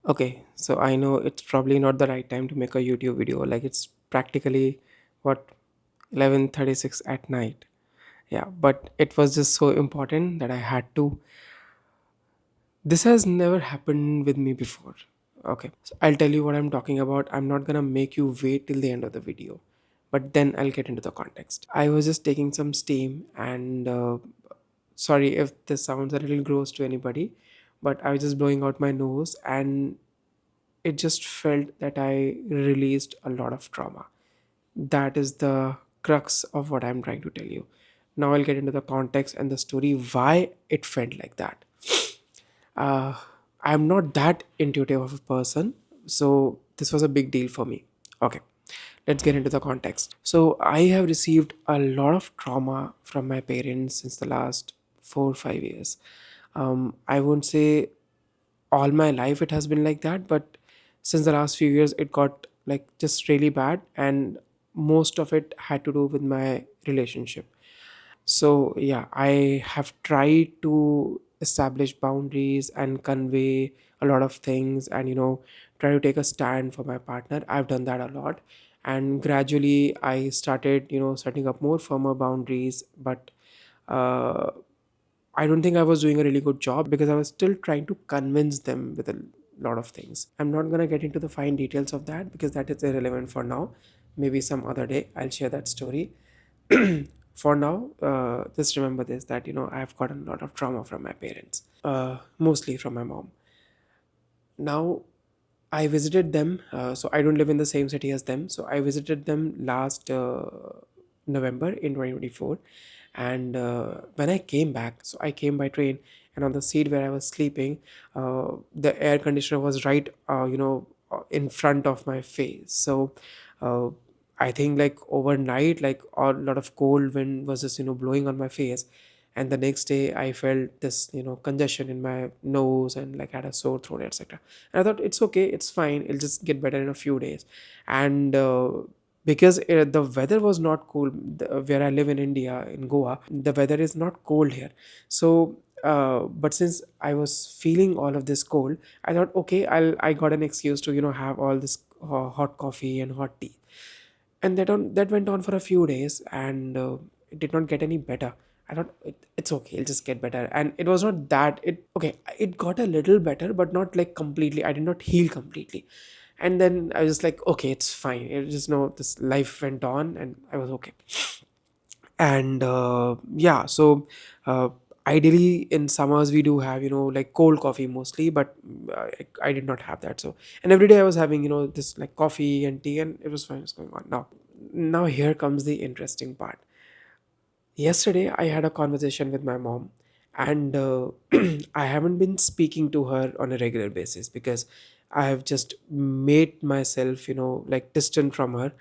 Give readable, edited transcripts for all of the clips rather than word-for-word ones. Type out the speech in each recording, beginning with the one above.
Okay, so I know it's probably not the right time to make a YouTube video. Like it's practically what 11:36 at night. Yeah, but it was just so important that I had to. This has never happened with me before. Okay, so I'll tell you what I'm talking about. I'm not gonna make you wait till the end of the video, but then I'll get into the context. I was just taking some steam, and sorry if this sounds a little gross to anybody, but I was just blowing out my nose, and it just felt that I released a lot of trauma. That is the crux of what I'm trying to tell you. Now I'll get into the context and the story why it felt like that. uh, I'm not that intuitive of a person, so this was a big deal for me. Okay, let's get into the context. So I have received a lot of trauma from my parents since the last 4 or 5 years. I won't say all my life it has been like that, but since the last few years it got like just really bad, and most of it had to do with my relationship. So yeah, I have tried to establish boundaries and convey a lot of things, and try to take a stand for my partner. I've done that a lot, and gradually I started setting up more firmer boundaries. But uh, I don't think I was doing a really good job because I was still trying to convince them with a lot of things. I'm not going to get into the fine details of that because that is irrelevant for now. Maybe some other day I'll share that story. For now, just remember this, that I've gotten a lot of trauma from my parents, mostly from my mom. Now I visited them, so I don't live in the same city as them. So I visited them last November in 2024. And when I came back, so I came by train, and on the seat where I was sleeping, the air conditioner was right, in front of my face. So uh, I think like overnight, like a lot of cold wind was just blowing on my face, and the next day I felt this congestion in my nose and like had a sore throat, etc. And I thought it's okay, it's fine, it'll just get better in a few days. And because the weather was not cool, where I live in India, in Goa, the weather is not cold here. So but since I was feeling all of this cold, I thought okay, I got an excuse to have all this hot coffee and hot tea. And that went on for a few days, and it did not get any better. I thought it's okay, it'll just get better. And it was not that it okay, it got a little better, but not like completely. I did not heal completely. And then I was just like, okay, it's fine. It just this life went on, and I was okay. And yeah, so uh, ideally in summers we do have like cold coffee mostly, but I did not have that. So, and every day I was having this like coffee and tea, and it was fine, it's going on. Now here comes the interesting part. Yesterday I had a conversation with my mom, and I haven't been speaking to her on a regular basis because I have just made myself like distant from her,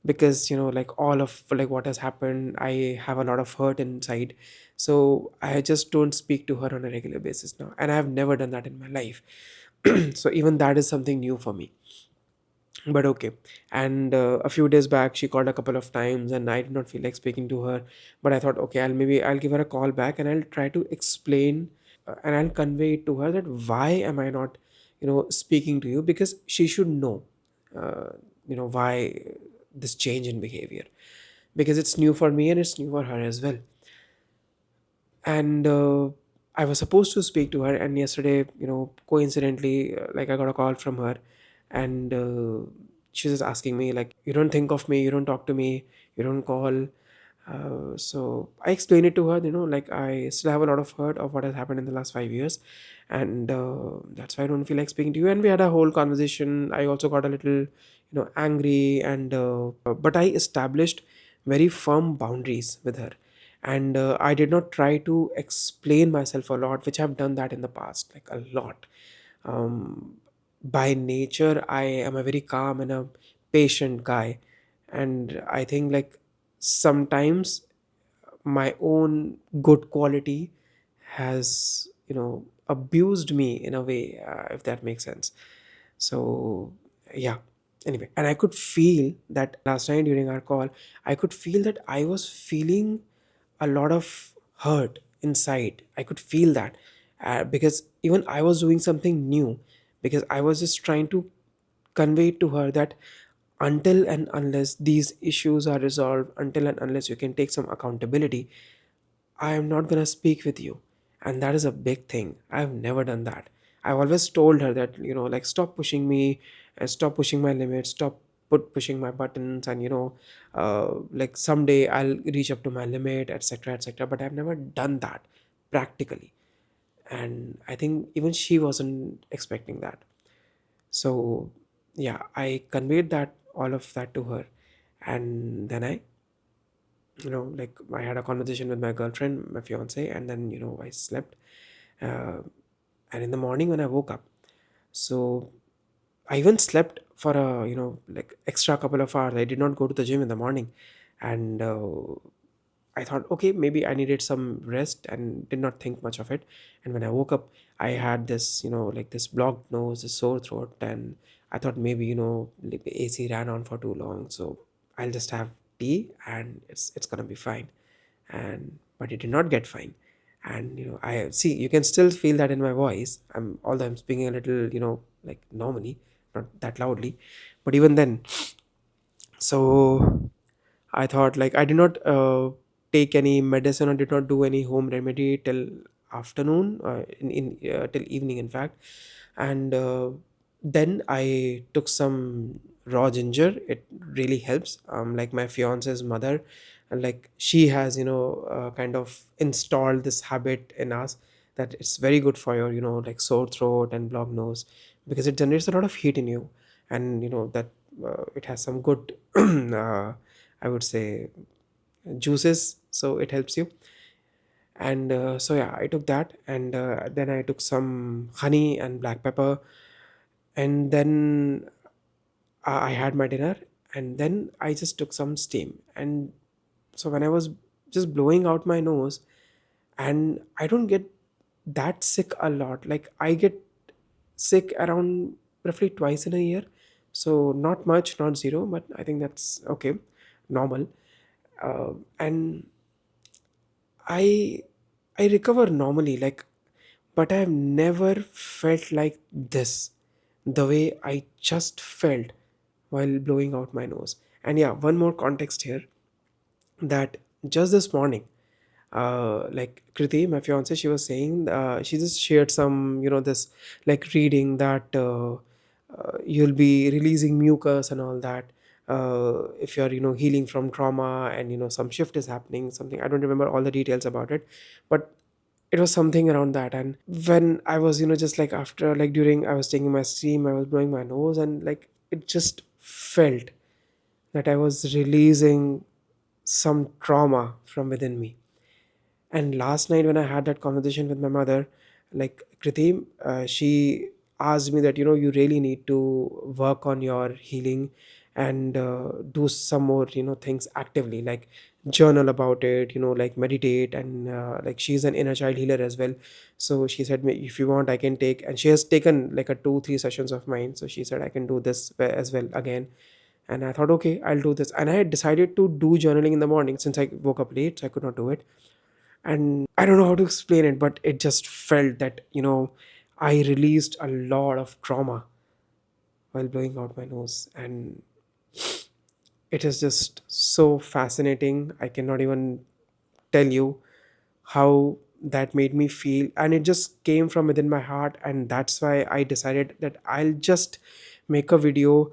because like all of like what has happened, I have a lot of hurt inside. So I just don't speak to her on a regular basis now, and I have never done that in my life. So even that is something new for me. But okay. And a few days back she called a couple of times, and I did not feel like speaking to her. But I thought okay, I'll give her a call back, and I'll try to explain, and I'll convey it to her that why am I not speaking to you, because she should know uh, why this change in behavior, because it's new for me and it's new for her as well. And I was supposed to speak to her, and yesterday coincidentally, like I got a call from her, and she was asking me like, you don't think of me, you don't talk to me, you don't call. So I explained it to her, like I still have a lot of hurt of what has happened in the last 5 years, and that's why I don't feel like speaking to you. And we had a whole conversation. I also got a little angry, and but I established very firm boundaries with her. And I did not try to explain myself a lot, which I've done that in the past, like a lot. um, by nature I am a very calm and a patient guy, and I think like sometimes my own good quality has abused me in a way, if that makes sense. So yeah, anyway, and I could feel that last night during our call, I could feel that I was feeling a lot of hurt inside. I could feel that, because even I was doing something new, because I was just trying to convey to her that until and unless these issues are resolved, until and unless you can take some accountability, I am not going to speak with you. And that is a big thing. I've never done that. I've always told her that, like, stop pushing me and stop pushing my limits, stop pushing my buttons, and, like, someday I'll reach up to my limit, etc., etc. But I've never done that practically. And I think even she wasn't expecting that. So, yeah, I conveyed that, all of that to her. And then like, I had a conversation with my girlfriend, my fiance, and then, I slept. Uh, and in the morning when I woke up, so I even slept for a, like, extra couple of hours. I did not go to the gym in the morning. And I thought, okay, maybe I needed some rest and did not think much of it. And when I woke up, I had this, like, this blocked nose, this sore throat. And I thought maybe, like, the AC ran on for too long. So I'll just have tea and it's gonna be fine. And but it did not get fine. And I see, you can still feel that in my voice. Although I'm speaking a little, like, normally, not that loudly. But even then, so I thought, like, I did not take any medicine or did not do any home remedy till afternoon, till evening, in fact. And then I took some raw ginger. It really helps. Like, my fiance's mother, and, like, she has, kind of installed this habit in us, that it's very good for your, like, sore throat and blocked nose, because it generates a lot of heat in you. And that it has some good I would say juices, so it helps you. And so, yeah, I took that. And then I took some honey and black pepper. And then I had my dinner. And then I just took some steam. And so when I was just blowing out my nose, and I don't get that sick a lot. Like, I get sick around roughly twice in a year. So not much, not zero, but I think that's okay, normal. And I I recover normally, like, but I've never felt like this, the way I just felt while blowing out my nose. And yeah, one more context here, that just this morning, like, Kriti, my fiance, she was saying, she just shared some, this, like, reading that you'll be releasing mucus and all that, if you're, healing from trauma, and some shift is happening, something, I don't remember all the details about it, but it was something around that. And when I was, just, like, after, like, during, I was taking my steam, I was blowing my nose, and, like, it just felt that I was releasing some trauma from within me. And last night when I had that conversation with my mother, like, Kriti, she asked me that, you really need to work on your healing, and do some more, things actively, like journal about it, like, meditate. And like, she's an inner child healer as well. So she said, if you want, I can take, and she has taken like a 2 3 sessions of mine. So she said I can do this as well again. And I thought, okay, I'll do this. And I had decided to do journaling in the morning, since I woke up late, so I could not do it. And I don't know how to explain it, but it just felt that, I released a lot of trauma while blowing out my nose. And it is just so fascinating. I cannot even tell you how that made me feel. And it just came from within my heart. And that's why I decided that I'll just make a video,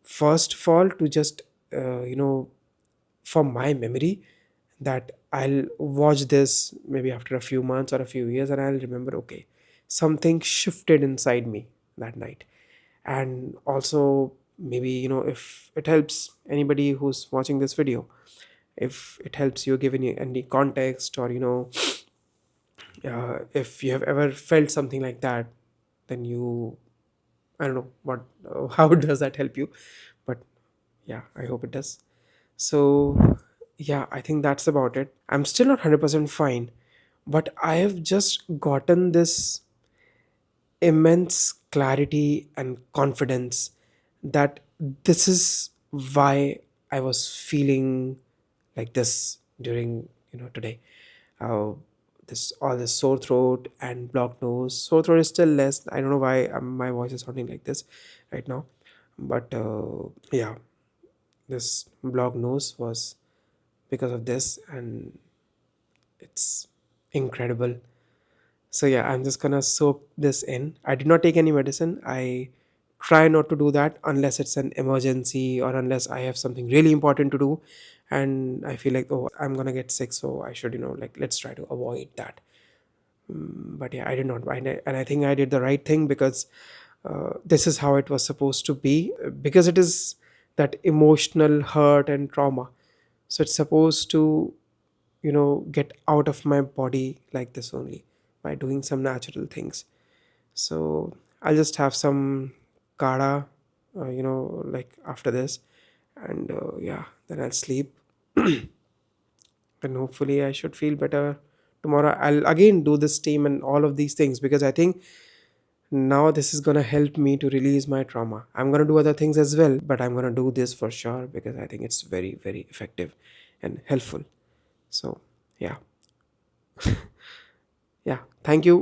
first of all, to just, for my memory, that I'll watch this maybe after a few months or a few years, and I'll remember, okay, something shifted inside me that night. And also, maybe, if it helps anybody who's watching this video, if it helps you give any context, or, if you have ever felt something like that, then I don't know what, how does that help you, but yeah, I hope it does. So, yeah, I think that's about it. I'm still not 100% fine, but I have just gotten this immense clarity and confidence that this is why I was feeling like this during, today. Uh, this all this sore throat and blocked nose. Sore throat is still less. I don't know why my voice is sounding like this right now, but yeah, this blocked nose was because of this, and it's incredible. So yeah, I'm just gonna soak this in. I did not take any medicine. I try not to do that unless it's an emergency or unless I have something really important to do, and I feel like, oh, I'm gonna get sick, so I should, like, let's try to avoid that. But yeah, I did not. And I think I did the right thing, because this is how it was supposed to be, because it is that emotional hurt and trauma. So it's supposed to, get out of my body like this only, by doing some natural things. So I'll just have some kada, like after this, and yeah, then I'll sleep. Then hopefully I should feel better tomorrow. I'll again do this steam and all of these things, because I think now this is gonna help me to release my trauma. I'm gonna do other things as well, but I'm gonna do this for sure, because I think it's very, very effective and helpful. So yeah. Yeah, thank you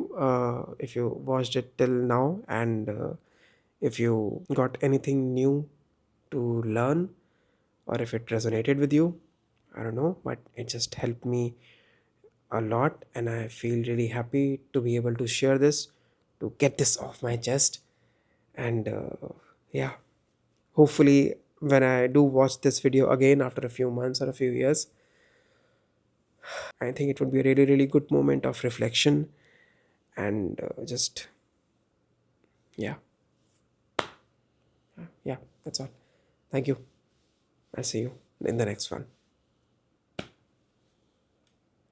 if you watched it till now, and if you got anything new to learn, or if it resonated with you. I don't know, but it just helped me a lot, and I feel really happy to be able to share this, to get this off my chest. And yeah, hopefully when I do watch this video again after a few months or a few years, I think it would be a really, really good moment of reflection, and just, yeah. Yeah, that's all. Thank you. I'll see you in the next one.